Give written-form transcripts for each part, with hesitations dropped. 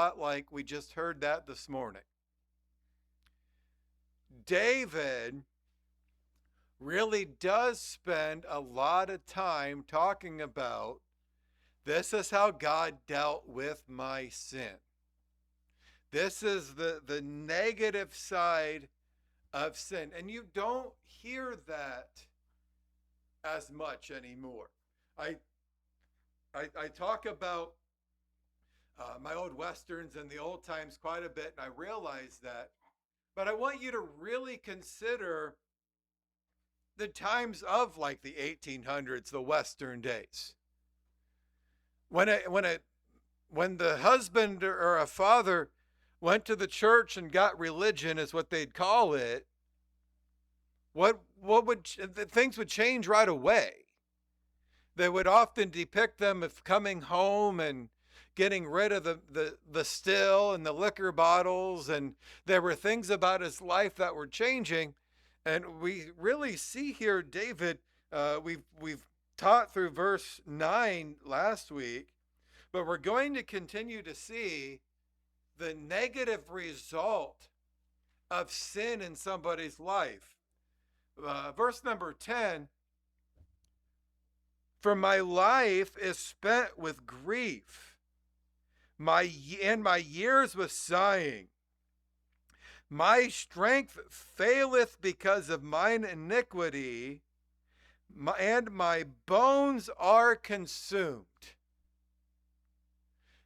lot like we just heard that this morning. David really does spend a lot of time talking about this is how God dealt with my sin. This is the negative side of sin. And you don't hear that as much anymore. I I talk about my old westerns and the old times quite a bit, and I realize that. But I want you to really consider the times of like the 1800s, the Western days, when when the husband or a father went to the church and got religion, is what they'd call it. What would things would change right away? They would often depict them as coming home and getting rid of the still and the liquor bottles, and there were things about his life that were changing. And we really see here David. We've taught through verse 9 last week, but we're going to continue to see the negative result of sin in somebody's life. Verse number 10, for my life is spent with grief, and my years with sighing. My strength faileth because of mine iniquity, and my bones are consumed.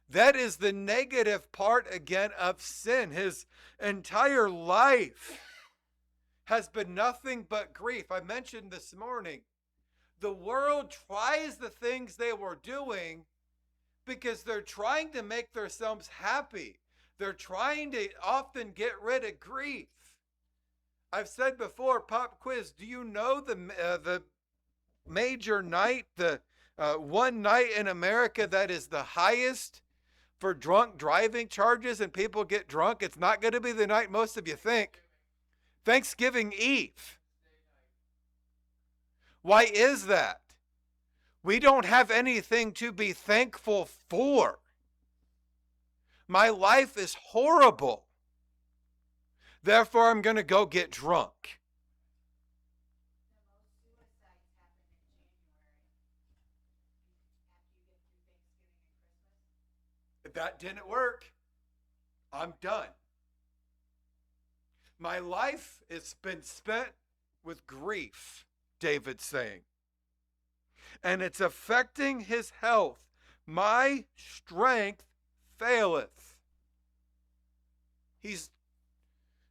That is the negative part again of sin. His entire life has been nothing but grief. I mentioned this morning, the world tries the things they were doing because they're trying to make themselves happy. They're trying to often get rid of grief. I've said before, pop quiz, do you know the major night, the one night in America that is the highest for drunk driving charges and people get drunk? It's not going to be the night most of you think. Thanksgiving Eve. Why is that? We don't have anything to be thankful for. My life is horrible. Therefore, I'm going to go get drunk. If that didn't work, I'm done. My life has been spent with grief, David's saying. And it's affecting his health. My strength faileth.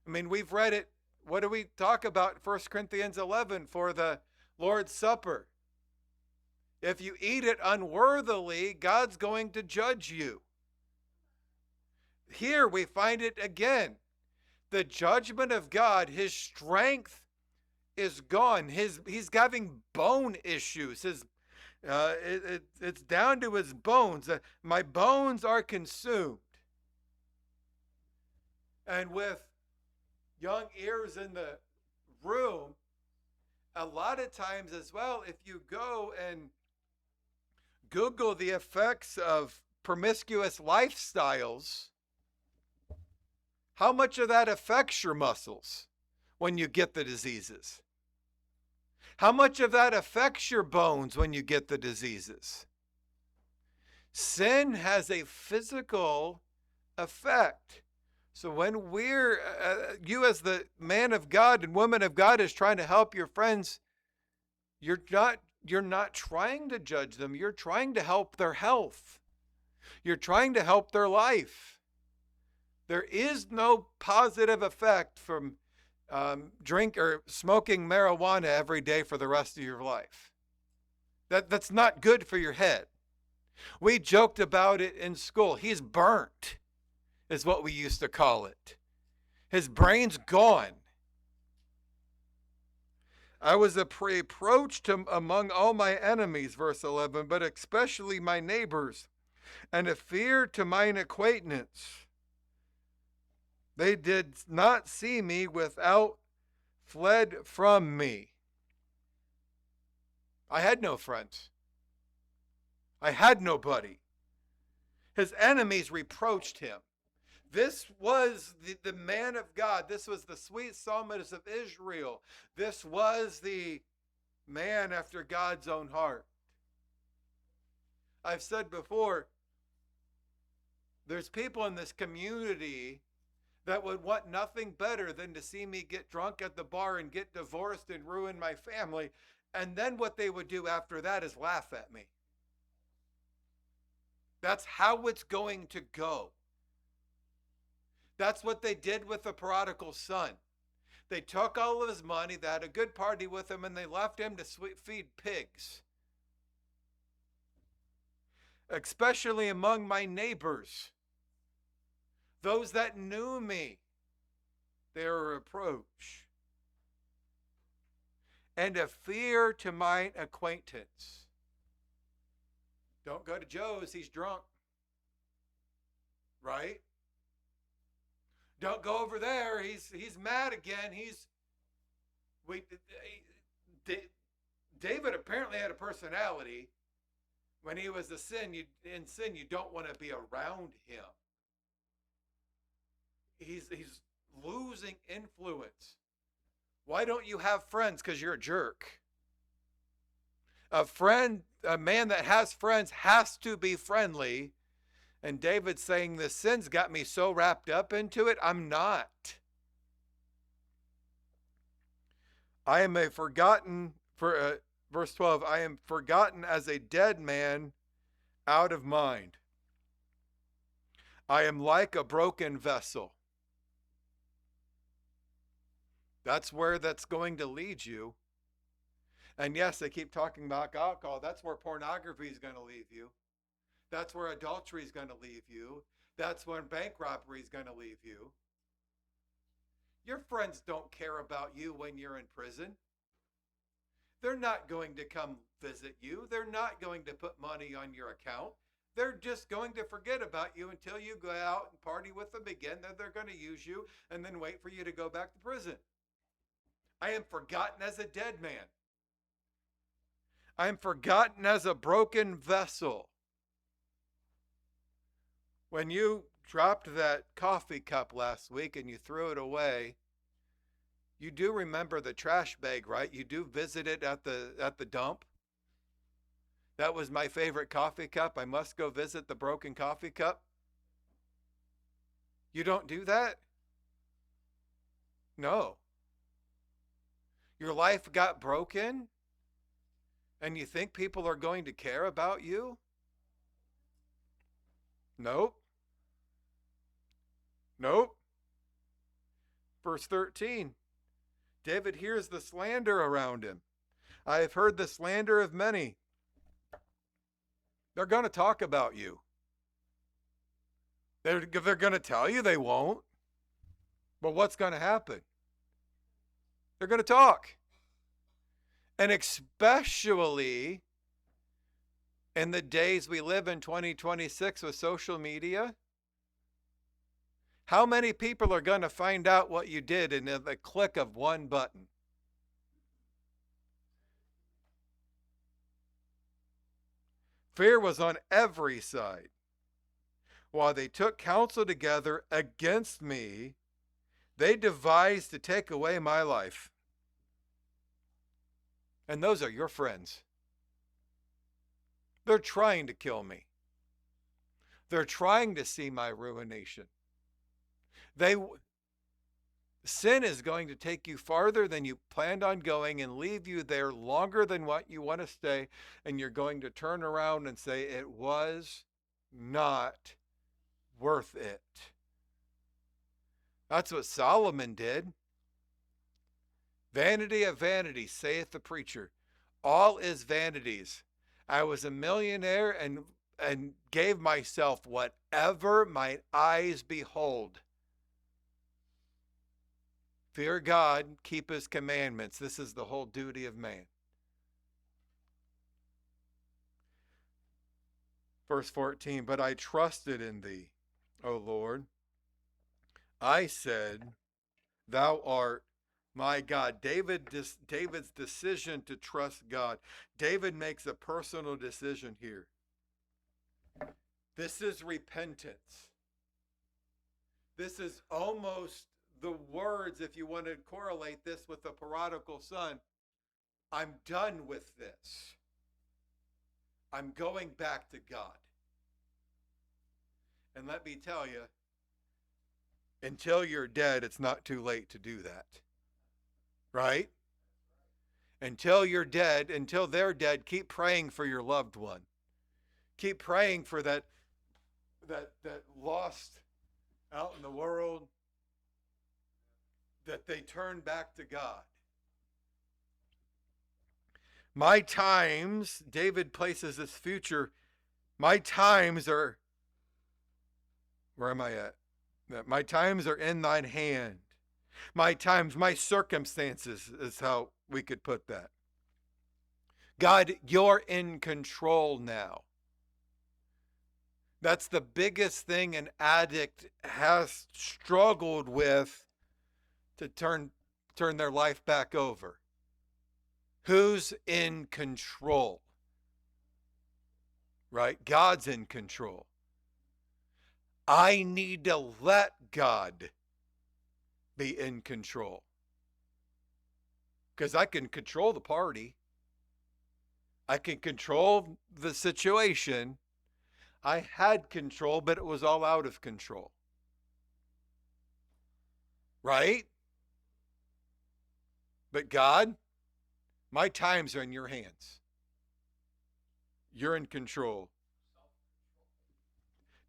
We've read it. What do we talk about? 1 Corinthians 11 for the Lord's Supper. If you eat it unworthily, God's going to judge you. Here we find it again. The judgment of God, his strength is gone. He's having bone issues. It's down to his bones. My bones are consumed. And with young ears in the room, a lot of times as well, if you go and Google the effects of promiscuous lifestyles, how much of that affects your muscles when you get the diseases? How much of that affects your bones when you get the diseases? Sin has a physical effect. So when you as the man of God and woman of God is trying to help your friends, you're not trying to judge them. You're trying to help their health. You're trying to help their life. There is no positive effect from drink or smoking marijuana every day for the rest of your life. That's not good for your head. We joked about it in school. He's burnt, is what we used to call it. His brain's gone. I was reproached among all my enemies, verse 11, but especially my neighbors, and a fear to mine acquaintance. They did not see me without fled from me. I had no friends. I had nobody. His enemies reproached him. This was the man of God. This was the sweet psalmist of Israel. This was the man after God's own heart. I've said before, there's people in this community that would want nothing better than to see me get drunk at the bar and get divorced and ruin my family. And then what they would do after that is laugh at me. That's how it's going to go. That's what they did with the prodigal son. They took all of his money, they had a good party with him, and they left him to feed pigs. Especially among my neighbors, those that knew me, they were a reproach and a fear to mine acquaintance. Don't go to Joe's, he's drunk. Right? Don't go over there, he's mad again. David apparently had a personality. When he was in sin, you don't want to be around him. He's losing influence. Why don't you have friends? Because you're a jerk. A man that has friends has to be friendly. And David's saying, the sin's got me so wrapped up into it, I'm not. I am a forgotten, verse 12, I am forgotten as a dead man out of mind. I am like a broken vessel. That's where that's going to lead you. And yes, they keep talking about alcohol. That's where pornography is going to leave you. That's where adultery is going to leave you. That's where bank robbery is going to leave you. Your friends don't care about you when you're in prison. They're not going to come visit you. They're not going to put money on your account. They're just going to forget about you until you go out and party with them again. Then they're going to use you and then wait for you to go back to prison. I am forgotten as a dead man. I am forgotten as a broken vessel. When you dropped that coffee cup last week and you threw it away, you do remember the trash bag, right? You do visit it at the dump. That was my favorite coffee cup. I must go visit the broken coffee cup. You don't do that? No. Your life got broken and you think people are going to care about you? Nope. Nope. Verse 13. David hears the slander around him. I have heard the slander of many. They're going to talk about you. They're going to tell you they won't. But what's going to happen? They're going to talk. And especially in the days we live in 2026 with social media, how many people are going to find out what you did in the click of one button? Fear was on every side. While they took counsel together against me, they devised to take away my life. And those are your friends. They're trying to kill me. They're trying to see my ruination. Sin is going to take you farther than you planned on going and leave you there longer than what you want to stay. And you're going to turn around and say, it was not worth it. That's what Solomon did. Vanity of vanities, saith the preacher. All is vanities. I was a millionaire and gave myself whatever my eyes behold. Fear God, keep his commandments. This is the whole duty of man. Verse 14, but I trusted in thee, O Lord. I said, thou art my God. David's decision to trust God. David makes a personal decision here. This is repentance. This is almost the words, if you want to correlate this with the prodigal son. I'm done with this. I'm going back to God. And let me tell you, until you're dead, it's not too late to do that. Right? Until you're dead, until they're dead, keep praying for your loved one. Keep praying for that lost out in the world, that they turn back to God. My times, David places this future, my times are, where am I at? My times are in thine hand. My times, my circumstances is how we could put that. God, you're in control now. That's the biggest thing an addict has struggled with to turn their life back over. Who's in control? Right? God's in control. I need to let God be in control. Because I can control the party. I can control the situation. I had control, but it was all out of control. Right? But God, my times are in your hands. You're in control.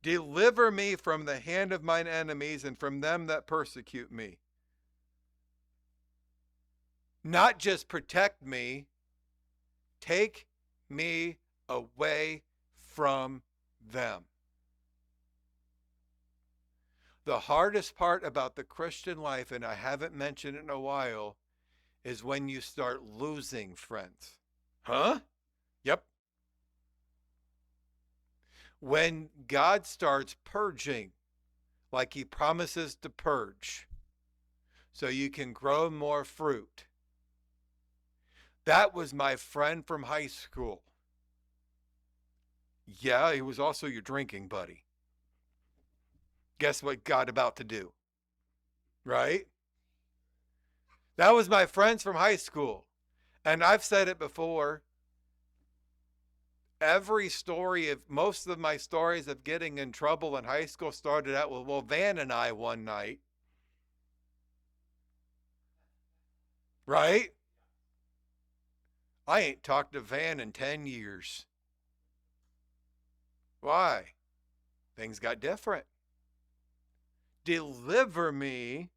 Deliver me from the hand of mine enemies and from them that persecute me. Not just protect me, take me away from them. The hardest part about the Christian life, and I haven't mentioned it in a while, is when you start losing friends. Huh? Yep. When God starts purging, like he promises to purge, so you can grow more fruit. That was my friend from high school. Yeah, he was also your drinking buddy. Guess what God about to do? Right? That was my friends from high school. And I've said it before. Most of my stories of getting in trouble in high school started out with, well, Van and I one night. Right? I ain't talked to Van in 10 years. Why? Things got different. Deliver me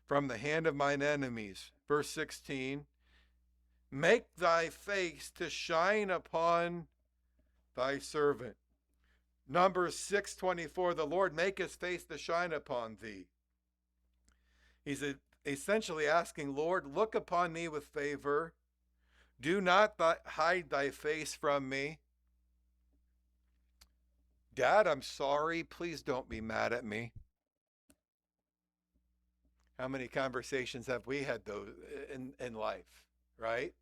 from the hand of mine enemies. Verse 16. Make thy face to shine upon thy servant. Numbers 6:24, the Lord make his face to shine upon thee. He's essentially asking, Lord, look upon me with favor. Do not hide thy face from me. Dad, I'm sorry. Please don't be mad at me. How many conversations have we had those in life, right?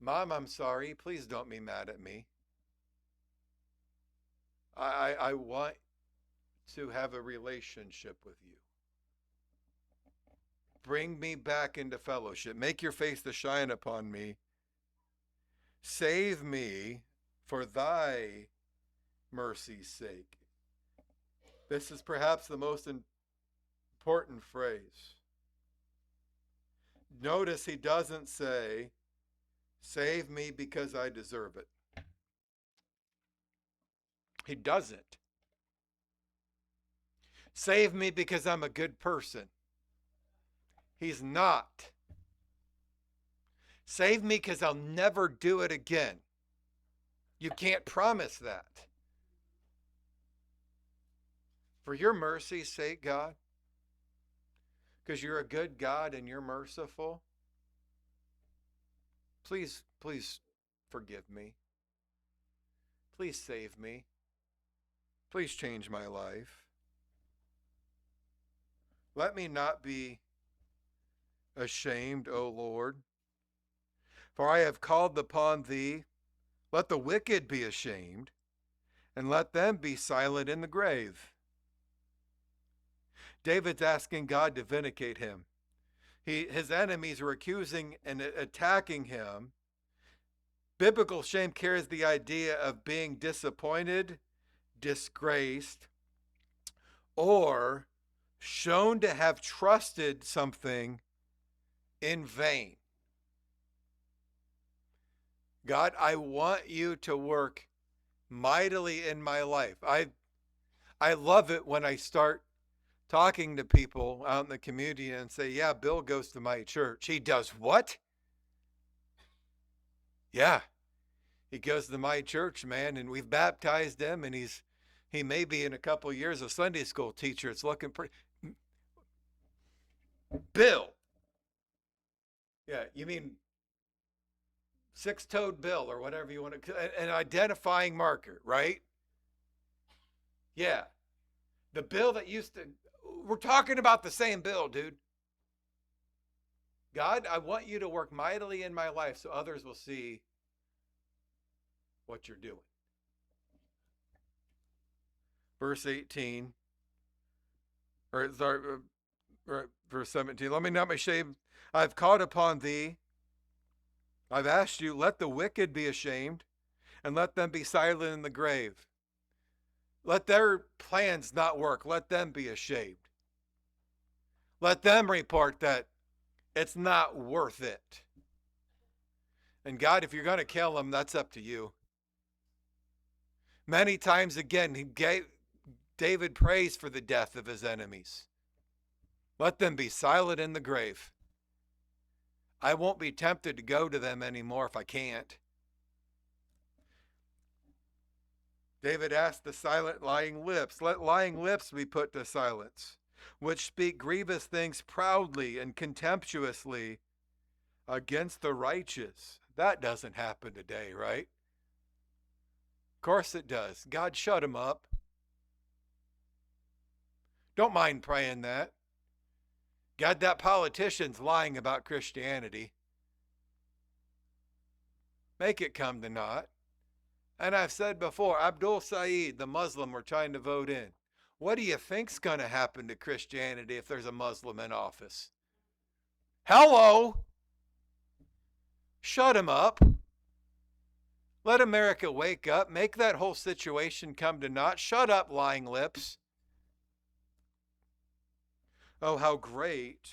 Mom, I'm sorry. Please don't be mad at me. I want to have a relationship with you. Bring me back into fellowship. Make your face to shine upon me. Save me for thy mercy's sake. This is perhaps the most important phrase. Notice he doesn't say, save me because I deserve it. He doesn't. Save me because I'm a good person. He's not. Save me because I'll never do it again. You can't promise that. For your mercy's sake, God, because you're a good God and you're merciful, please forgive me. Please save me. Please change my life. Let me not be ashamed, O Lord, for I have called upon thee. Let the wicked be ashamed, and let them be silent in the grave. David's asking God to vindicate him. His enemies are accusing and attacking him. Biblical shame carries the idea of being disappointed, disgraced, or shown to have trusted something in vain. God, I want you to work mightily in my life. I love it when I start talking to people out in the community and say, yeah, Bill goes to my church. He does what? Yeah, he goes to my church, man, and we've baptized him, and he may be in a couple years a Sunday school teacher. It's looking pretty. Bill. Yeah, you mean six-toed Bill or whatever you want to, an identifying marker, right? Yeah. The Bill that used to, we're talking about the same Bill, dude. God, I want you to work mightily in my life so others will see what you're doing. Verse 18, or sorry, verse 17. Let me not be ashamed. I've called upon thee. I've asked you, let the wicked be ashamed, and let them be silent in the grave. Let their plans not work. Let them be ashamed. Let them report that it's not worth it. And God, if you're going to kill them, that's up to you. Many times again, David prays for the death of his enemies. Let them be silent in the grave. I won't be tempted to go to them anymore if I can't. David asked the silent lying lips, let lying lips be put to silence, which speak grievous things proudly and contemptuously against the righteous. That doesn't happen today, right? Of course it does. God, shut them up. Don't mind praying that. God, that politician's lying about Christianity. Make it come to naught. And I've said before, Abdul Saeed, the Muslim we're trying to vote in, what do you think's going to happen to Christianity if there's a Muslim in office? Hello? Shut him up. Let America wake up. Make that whole situation come to naught. Shut up, lying lips. Oh, how great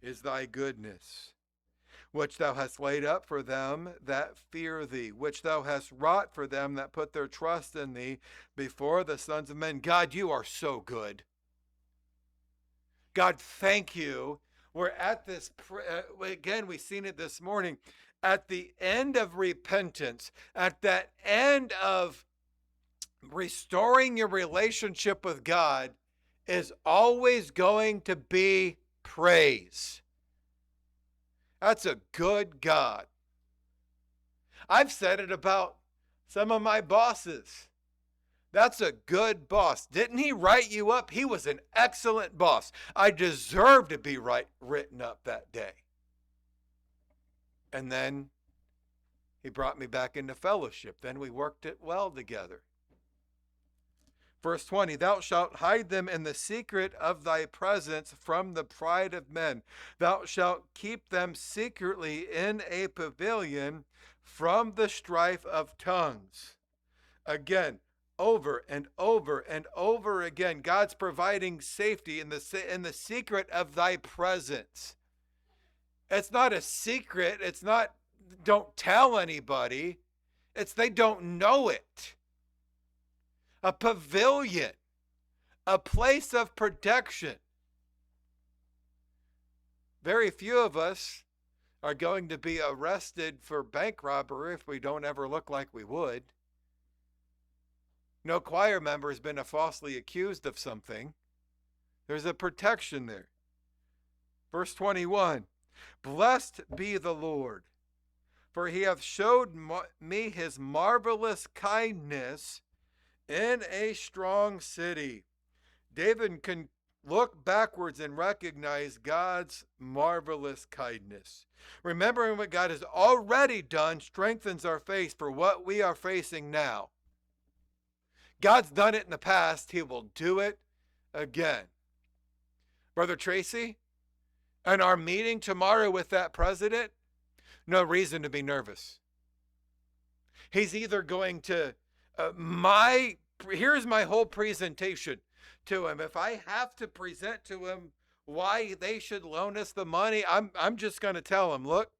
is thy goodness, which thou hast laid up for them that fear thee, which thou hast wrought for them that put their trust in thee before the sons of men. God, you are so good. God, thank you. We're at this, again, we've seen it this morning, at the end of repentance, at that end of restoring your relationship with God, is always going to be praise. That's a good God. I've said it about some of my bosses. That's a good boss. Didn't he write you up? He was an excellent boss. I deserve to be written up that day. And then he brought me back into fellowship. Then we worked it well together. Verse 20, thou shalt hide them in the secret of thy presence from the pride of men. Thou shalt keep them secretly in a pavilion from the strife of tongues. Again, over and over and over again, God's providing safety in the secret of thy presence. It's not a secret. It's not, don't tell anybody. It's they don't know it. A pavilion, a place of protection. Very few of us are going to be arrested for bank robbery if we don't ever look like we would. No choir member has been falsely accused of something. There's a protection there. Verse 21, blessed be the Lord, for he hath showed me his marvelous kindness in a strong city. David can look backwards and recognize God's marvelous kindness. Remembering what God has already done strengthens our faith for what we are facing now. God's done it in the past. He will do it again. Brother Tracy, and our meeting tomorrow with that president, no reason to be nervous. He's either going to, here's my whole presentation to him. If I have to present to him why they should loan us the money, I'm just going to tell him, look,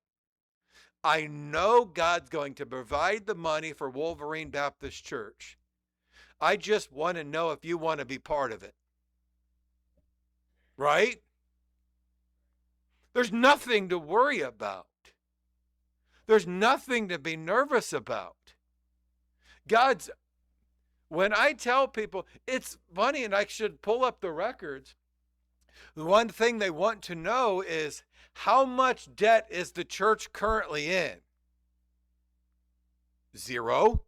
I know God's going to provide the money for Wolverine Baptist Church. I just want to know if you want to be part of it. Right? There's nothing to worry about. There's nothing to be nervous about. When I tell people, it's funny, and I should pull up the records. The one thing they want to know is, how much debt is the church currently in? 0.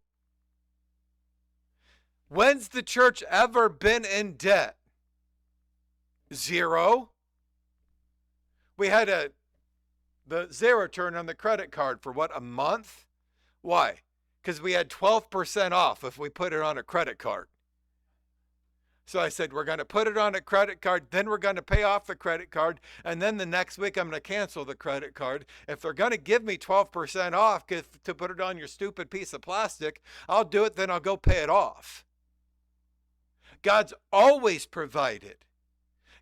When's the church ever been in debt? 0. We had the zero turn on the credit card for what, a month? Why? Because we had 12% off if we put it on a credit card. So I said, we're going to put it on a credit card, then we're going to pay off the credit card, and then the next week I'm going to cancel the credit card. If they're going to give me 12% off to put it on your stupid piece of plastic, I'll do it, then I'll go pay it off. God's always provided.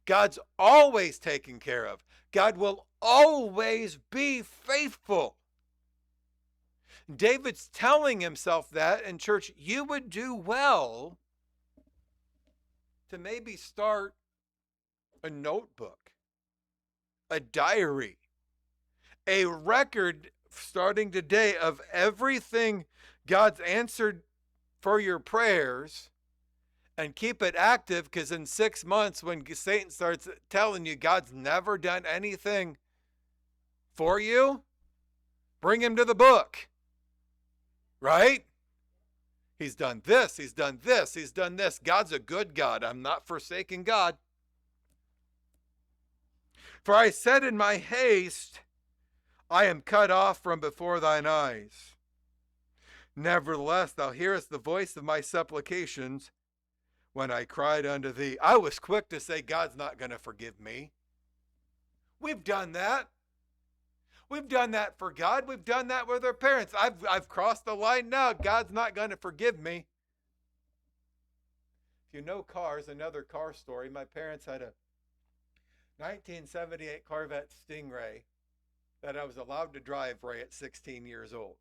God's always taken care of. God will always be faithful. David's telling himself that, and church, you would do well to maybe start a notebook, a diary, a record starting today of everything God's answered for your prayers, and keep it active, because in 6 months, when Satan starts telling you God's never done anything for you, bring him to the book. Right? He's done this, he's done this, he's done this. God's a good God. I'm not forsaking God. For I said in my haste, I am cut off from before thine eyes. Nevertheless, thou hearest the voice of my supplications when I cried unto thee. I was quick to say, God's not going to forgive me. We've done that. We've done that for God. We've done that with our parents. I've crossed the line now. God's not going to forgive me. If you know cars, another car story. My parents had a 1978 Corvette Stingray that I was allowed to drive right at 16 years old.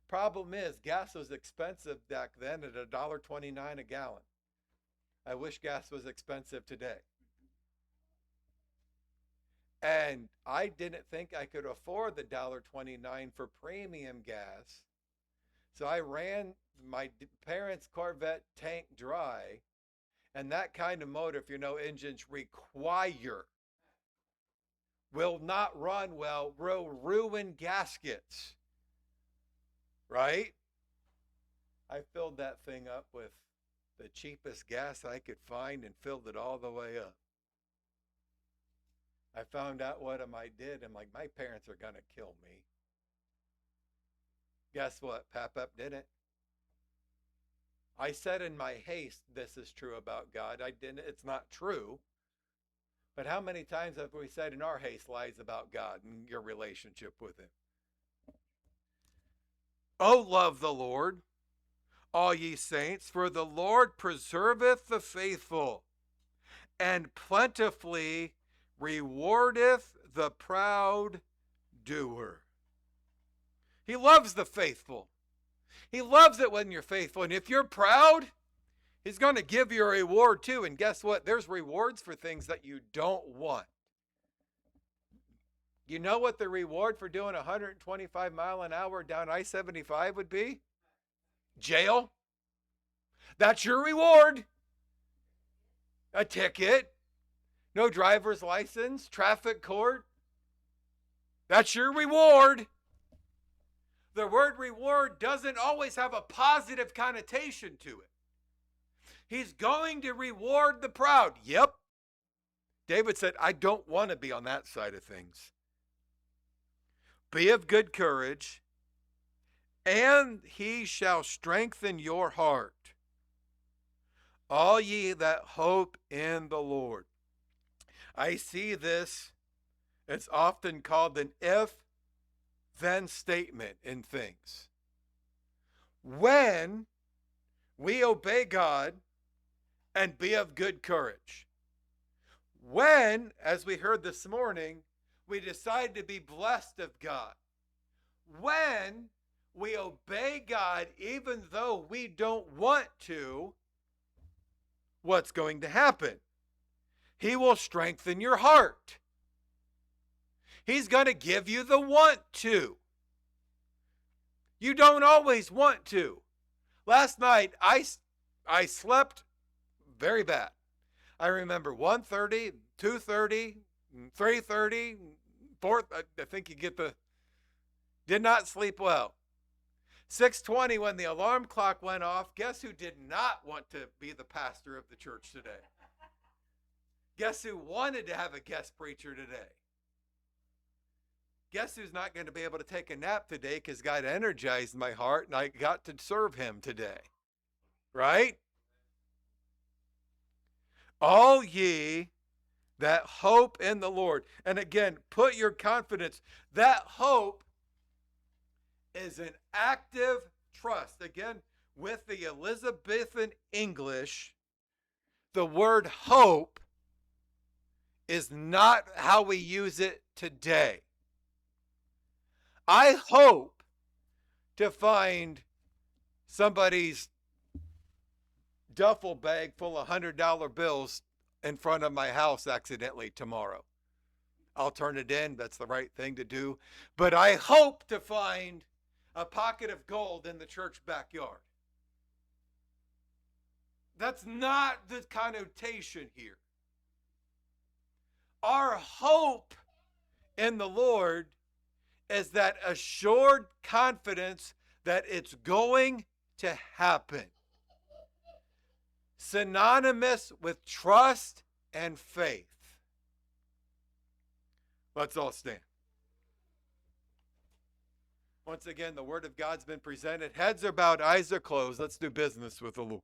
Problem is, gas was expensive back then at $1.29 a gallon. I wish gas was expensive today. And I didn't think I could afford the $1.29 for premium gas. So I ran my parents' Corvette tank dry. And that kind of motor, if you know engines require, will not run well, will ruin gaskets. Right? I filled that thing up with the cheapest gas I could find and filled it all the way up. I found out what I did. I'm like, my parents are going to kill me. Guess what? Pap-up didn't. I said in my haste, this is true about God. I didn't. It's not true. But how many times have we said in our haste lies about God and your relationship with him? Oh, love the Lord, all ye saints, for the Lord preserveth the faithful, and plentifully rewardeth the proud doer. He loves the faithful. He loves it when you're faithful. And if you're proud, he's going to give you a reward too. And guess what? There's rewards for things that you don't want. You know what the reward for doing 125 mile an hour down I-75 would be? Jail. That's your reward. A ticket. No driver's license. Traffic court. That's your reward. The word reward doesn't always have a positive connotation to it. He's going to reward the proud. Yep. David said, I don't want to be on that side of things. Be of good courage, and he shall strengthen your heart. All ye that hope in the Lord. I see this, it's often called an if-then statement in things. When we obey God and be of good courage. When, as we heard this morning, we decide to be blessed of God. When we obey God even though we don't want to, what's going to happen? He will strengthen your heart. He's going to give you the want to. You don't always want to. Last night, I slept very bad. I remember 1:30, 2:30, 3:30, 4. I think you get the. Did not sleep well. 6:20 when the alarm clock went off. Guess who did not want to be the pastor of the church today? Guess who wanted to have a guest preacher today? Guess who's not going to be able to take a nap today because God energized my heart and I got to serve him today. Right? All ye that hope in the Lord. And again, put your confidence. That hope is an active trust. Again, with the Elizabethan English, the word hope is not how we use it today. I hope to find somebody's duffel bag full of $100 bills in front of my house accidentally tomorrow. I'll turn it in. That's the right thing to do. But I hope to find a pocket of gold in the church backyard. That's not the connotation here. Our hope in the Lord is that assured confidence that it's going to happen. Synonymous with trust and faith. Let's all stand. Once again, the word of God's been presented. Heads are bowed, eyes are closed. Let's do business with the Lord.